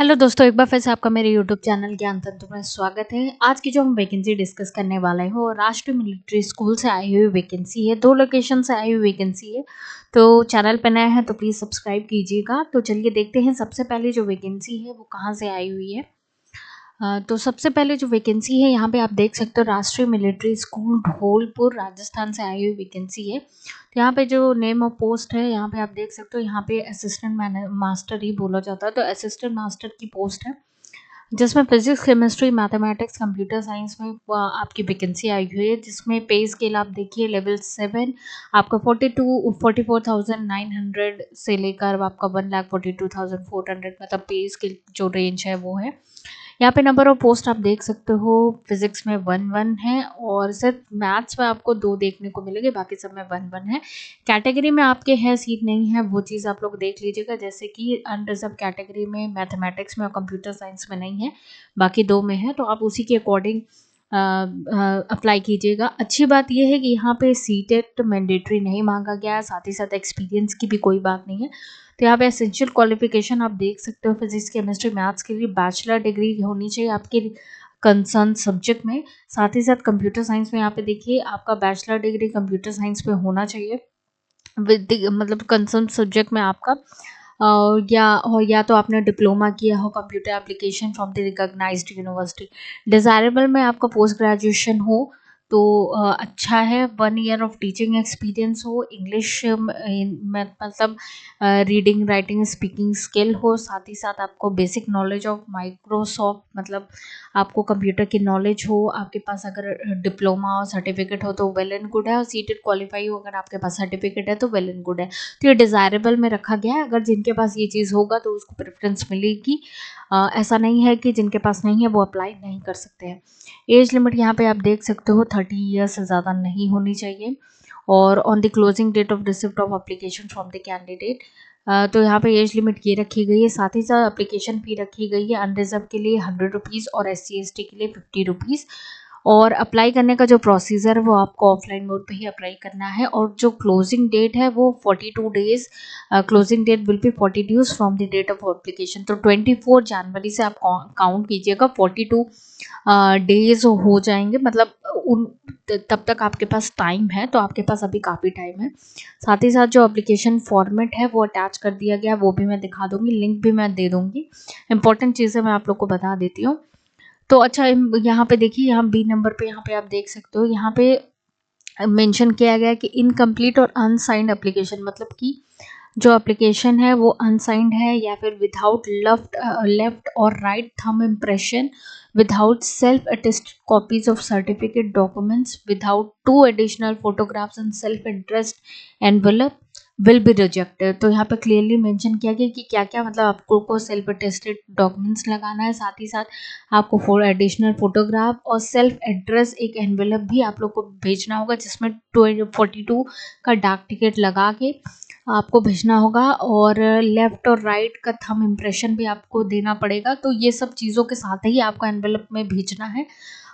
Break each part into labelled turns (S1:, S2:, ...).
S1: Hello दोस्तों, एक बार फिर से आपका मेरे यूट्यूब चैनल ज्ञान तंत्र में स्वागत है। आज की जो हम वैकेंसी डिस्कस करने वाले हैं वो राष्ट्रीय मिलिट्री स्कूल से आई हुई वैकेंसी है। 2 लोकेशन से आई हुई वैकेंसी है। तो चैनल पर नया है तो प्लीज़ सब्सक्राइब कीजिएगा। तो चलिए देखते हैं सबसे पहले जो वैकेंसी है वो कहाँ से आई हुई है। तो सबसे पहले जो वैकेंसी है यहाँ पे आप देख सकते हो, राष्ट्रीय मिलिट्री स्कूल धौलपुर राजस्थान से आई हुई वैकेंसी है। तो यहाँ पे जो नेम ऑफ पोस्ट है यहाँ पे आप देख सकते हो, यहाँ पे असिस्टेंट मास्टर ही बोला जाता है। तो असिस्टेंट मास्टर की पोस्ट है जिसमें physics, chemistry, mathematics, computer science में आपकी वैकेंसी आई हुई है। जिसमें पे स्केल आप देखिए लेवल 7 आपका 44,900 से लेकर आपका 1,42,400 मतलब पे स्केल जो रेंज है वो है। यहाँ पे नंबर ऑफ पोस्ट आप देख सकते हो, फिजिक्स में 1 है और सिर्फ मैथ्स में आपको 2 देखने को मिलेंगे, बाकी सब में 1 है। कैटेगरी में आपके है सीट नहीं है, वो चीज़ आप लोग देख लीजिएगा। जैसे कि अनरिजर्व कैटेगरी में मैथमेटिक्स में और कंप्यूटर साइंस में नहीं है, बाकी 2 में है। तो आप उसी के अकॉर्डिंग अप्लाई कीजिएगा। अच्छी बात यह है कि यहाँ पे सीटेट मैंडेटरी नहीं मांगा गया है, साथ ही साथ एक्सपीरियंस की भी कोई बात नहीं है। तो यहाँ पे एसेंशियल क्वालिफिकेशन आप देख सकते हो, फिजिक्स, केमिस्ट्री, मैथ्स के लिए बैचलर डिग्री होनी चाहिए आपके कंसर्न सब्जेक्ट में। साथ ही साथ कंप्यूटर साइंस में यहाँ पे देखिए आपका बैचलर डिग्री कंप्यूटर साइंस में होना चाहिए मतलब कंसर्न सब्जेक्ट में आपका या तो आपने डिप्लोमा किया हो computer application from the recognised university. Desirable में आपका पोस्ट ग्रेजुएशन हो तो अच्छा है। 1 ईयर ऑफ टीचिंग एक्सपीरियंस हो, इंग्लिश में मतलब रीडिंग, राइटिंग, स्पीकिंग स्किल हो, साथ ही साथ आपको बेसिक नॉलेज ऑफ माइक्रोसॉफ्ट मतलब आपको कंप्यूटर की नॉलेज हो। आपके पास अगर डिप्लोमा और सर्टिफिकेट हो तो वेल एंड गुड है, और सीटेड क्वालिफाई हो अगर आपके पास सर्टिफिकेट है तो वेल एंड गुड है। तो ये डिज़ायरेबल में रखा गया है, अगर जिनके पास ये चीज़ होगा तो उसको प्रेफरेंस मिलेगी। ऐसा नहीं है कि जिनके पास नहीं है वो अप्लाई नहीं कर सकते हैं। एज लिमिट यहाँ पे आप देख सकते हो 30 ईयर्स से ज़्यादा नहीं होनी चाहिए। और on the closing date of receipt of application from the candidate, तो यहाँ पे एज लिमिट ये रखी गई है। साथ ही साथ एप्लीकेशन फ़ी रखी गई है अनरिजर्व के लिए 100 रुपीज़ और SC/ST के लिए 50 रुपीज़। और अप्लाई करने का जो प्रोसीजर है वो आपको ऑफलाइन मोड पे ही अप्लाई करना है। और जो क्लोजिंग डेट है वो 42 days, closing date will be 40 days from the date of application. तो 24 जनवरी से आप काउंट कीजिएगा, 42 डेज हो जाएंगे, मतलब उन तब तक आपके पास टाइम है। तो आपके पास अभी काफ़ी टाइम है। साथ ही साथ जो एप्लीकेशन फॉर्मेट है वो अटैच कर दिया गया, वो भी मैं दिखा दूंगी, लिंक भी मैं दे दूंगी। इंपॉर्टेंट चीज़ें मैं आप लोग को बता देती हूँ। तो अच्छा, यहाँ पे देखिए, यहाँ बी नंबर पे यहाँ पे आप देख सकते हो, यहाँ पे मेंशन किया गया है कि इनकम्प्लीट और अनसाइंड एप्लीकेशन, मतलब कि जो एप्लीकेशन है वो अनसाइंड है या फिर विदाउट लेफ्ट और right thumb impression, without self attested copies of certificate documents, without 2 additional photographs and self interest envelope will be rejected. तो यहाँ पे क्लियरली मेंशन किया गया कि क्या क्या मतलब आपको को सेल्फ अटेस्टेड डॉक्यूमेंट्स लगाना है, साथ ही साथ आपको 4 एडिशनल फोटोग्राफ और सेल्फ एड्रेस एक एनवेलप भी आप लोग को भेजना होगा, जिसमें 42 का डाक टिकट लगा के आपको भेजना होगा। और लेफ़्ट और राइट का थंब इम्प्रेशन भी आपको देना पड़ेगा। तो ये सब चीज़ों के साथ ही आपको एनवेलप में भेजना है।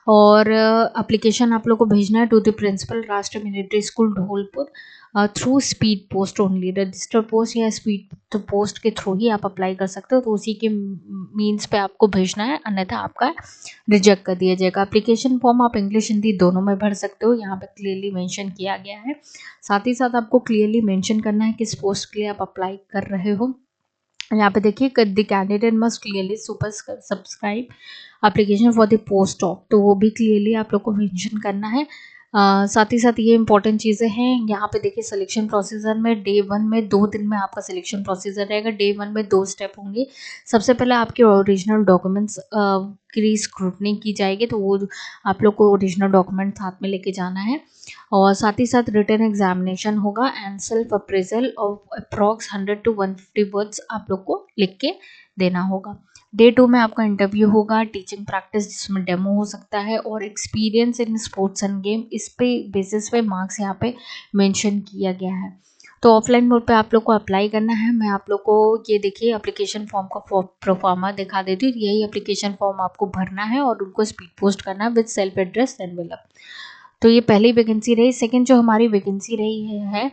S1: और एप्लीकेशन आप लोग को भेजना है टू द प्रिंसिपल राष्ट्रीय military school Dholpur through speed post only. Register post या स्पीड पोस्ट के थ्रू ही आप अप्लाई कर सकते हो। तो उसी के मीन्स पे आपको भेजना है, अन्यथा आपका रिजेक्ट कर दिया जाएगा। एप्लीकेशन फॉर्म आप इंग्लिश हिंदी दोनों में भर सकते हो, यहाँ पे क्लियरली मेंशन किया गया है। साथ ही साथ आपको क्लियरली मेंशन करना है किस पोस्ट के लिए आप अप्लाई कर रहे हो। यहाँ पे देखिए, the candidate must clearly subscribe application for the post of, तो वो भी क्लियरली आप लोग को मेंशन करना है। साथ ही साथ ये इंपॉर्टेंट चीज़ें हैं। यहाँ पे देखिए, सिलेक्शन प्रोसीजर में डे 1 में 2 दिन में आपका सिलेक्शन प्रोसीजर रहेगा। डे 1 में 2 स्टेप होंगे। सबसे पहले आपके ओरिजिनल डॉक्यूमेंट्स की स्क्रूटनी की जाएगी, तो वो आप लोग को ओरिजिनल डॉक्यूमेंट साथ में लेके जाना है। और साथ ही साथ रिटन एग्जामिनेशन होगा and self appraisal of approx 100 to 150 words आप लोग को लिख के देना होगा। डे 2 में आपका इंटरव्यू होगा, टीचिंग प्रैक्टिस जिसमें डेमो हो सकता है, और experience in sports end game, इस पे बेसिस पे मार्क्स यहाँ पे मेंशन किया गया है। तो ऑफलाइन मोड पे आप लोग को अप्लाई करना है। मैं आप लोग को ये देखिए एप्लीकेशन फॉर्म का प्रोफार्मा दिखा देती हूँ। यही एप्लीकेशन फॉर्म आपको भरना है और उनको स्पीड पोस्ट करना है विद सेल्फ एड्रेस एनवेलप। तो ये पहली वैकेंसी रही। सेकंड जो हमारी वैकेंसी रही है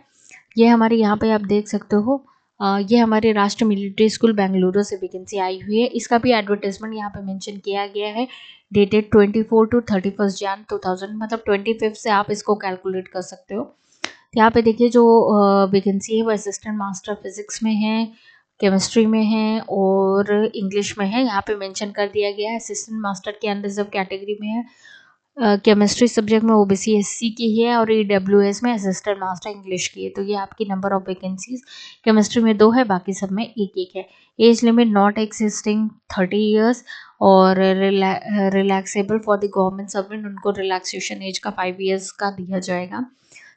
S1: ये हमारी यहाँ पे आप देख सकते हो, ये हमारे राष्ट्र मिलिट्री स्कूल बेंगलुरु से वैकेंसी आई हुई है। इसका भी एडवर्टाइजमेंट यहाँ पे मेंशन किया गया है। डेटेड 24 to 31 जैन 2000, मतलब 25 से आप इसको कैलकुलेट कर सकते हो। तो यहाँ पे देखिए जो वैकेंसी है वो असिस्टेंट मास्टर फिजिक्स में है, केमिस्ट्री में है और इंग्लिश में है। यहाँ पे मेंशन कर दिया गया है। असिस्टेंट मास्टर के अंदर सब कैटेगरी में है। केमिस्ट्री सब्जेक्ट में ओबीसी एससी की है और ईडब्ल्यूएस में असिस्टेंट मास्टर इंग्लिश की है। तो ये आपकी नंबर ऑफ वैकेंसीज केमिस्ट्री में 2 है, बाकी सब में 1-1 है। Age limit not existing 30 years और relaxable for the government servant, उनको रिलैक्सेशन एज का 5 ईयर्स का दिया जाएगा।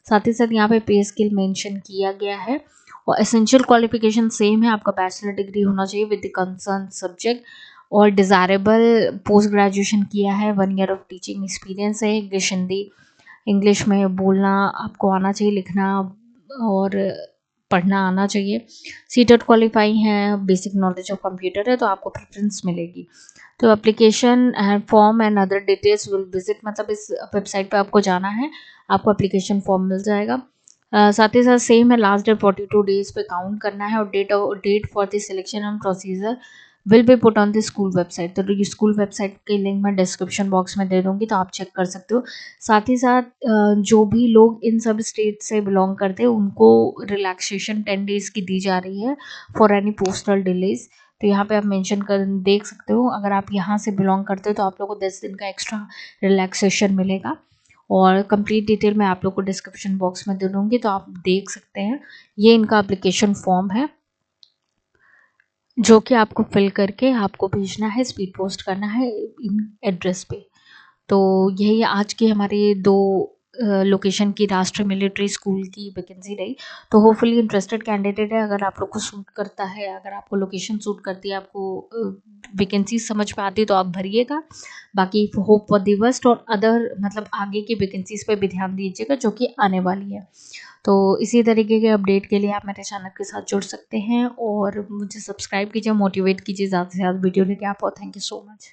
S1: साथ ही साथ यहाँ पे पे स्केल मेंशन किया गया है और एसेंशियल क्वालिफिकेशन सेम है, आपका बैचलर डिग्री होना चाहिए विद द कंसर्न सब्जेक्ट और डिज़ायरेबल पोस्ट ग्रेजुएशन किया है, 1 ईयर ऑफ टीचिंग एक्सपीरियंस है। इंग्लिश हिंदी इंग्लिश में बोलना आपको आना चाहिए, लिखना और पढ़ना आना चाहिए। सीटेट क्वालिफाई है, बेसिक नॉलेज ऑफ कंप्यूटर है, तो आपको प्रेफरेंस मिलेगी। तो application form and other details will visit, मतलब इस वेबसाइट पे आपको जाना है, आपको एप्लीकेशन फॉर्म मिल जाएगा। साथ ही साथ सेम है, लास्ट डेट 42 डेज पे काउंट करना है और date for the selection and procedure will be put on the school website. तो स्कूल वेबसाइट के लिंक मैं डिस्क्रिप्शन बॉक्स में दे दूंगी, तो आप चेक कर सकते हो। साथ ही साथ जो भी लोग इन सब स्टेट से बिलोंग करते हैं उनको रिलैक्सेशन 10 डेज की दी जा रही है फॉर एनी पोस्टल डिलेज। तो यहाँ पे आप मेंशन कर देख सकते हो, अगर आप यहाँ से बिलोंग करते हो तो आप लोग को 10 दिन का एक्स्ट्रा रिलैक्सेशन मिलेगा और कंप्लीट डिटेल मैं आप लोग को डिस्क्रिप्शन बॉक्स में दे दूँगी, तो आप देख सकते हैं। ये इनका एप्लीकेशन फॉर्म है जो कि आपको फिल करके आपको भेजना है, स्पीड पोस्ट करना है इन एड्रेस पे। तो यही आज की हमारी 2 लोकेशन की राष्ट्रीय मिलिट्री स्कूल की वैकेंसी रही। तो होपफुली इंटरेस्टेड कैंडिडेट है, अगर आप लोग को सूट करता है, अगर आपको लोकेशन सूट करती है, आपको वैकेंसी समझ में आती है तो आप भरिएगा। बाकी होप फॉर द बेस्ट और अदर मतलब आगे की वैकेंसीज पे भी ध्यान दीजिएगा जो कि आने वाली है। तो इसी तरीके के अपडेट के लिए आप मेरे चैनल के साथ जुड़ सकते हैं और मुझे सब्सक्राइब कीजिए, मोटिवेट कीजिए ज़्यादा से ज़्यादा वीडियो लेके आप। और थैंक यू सो मच।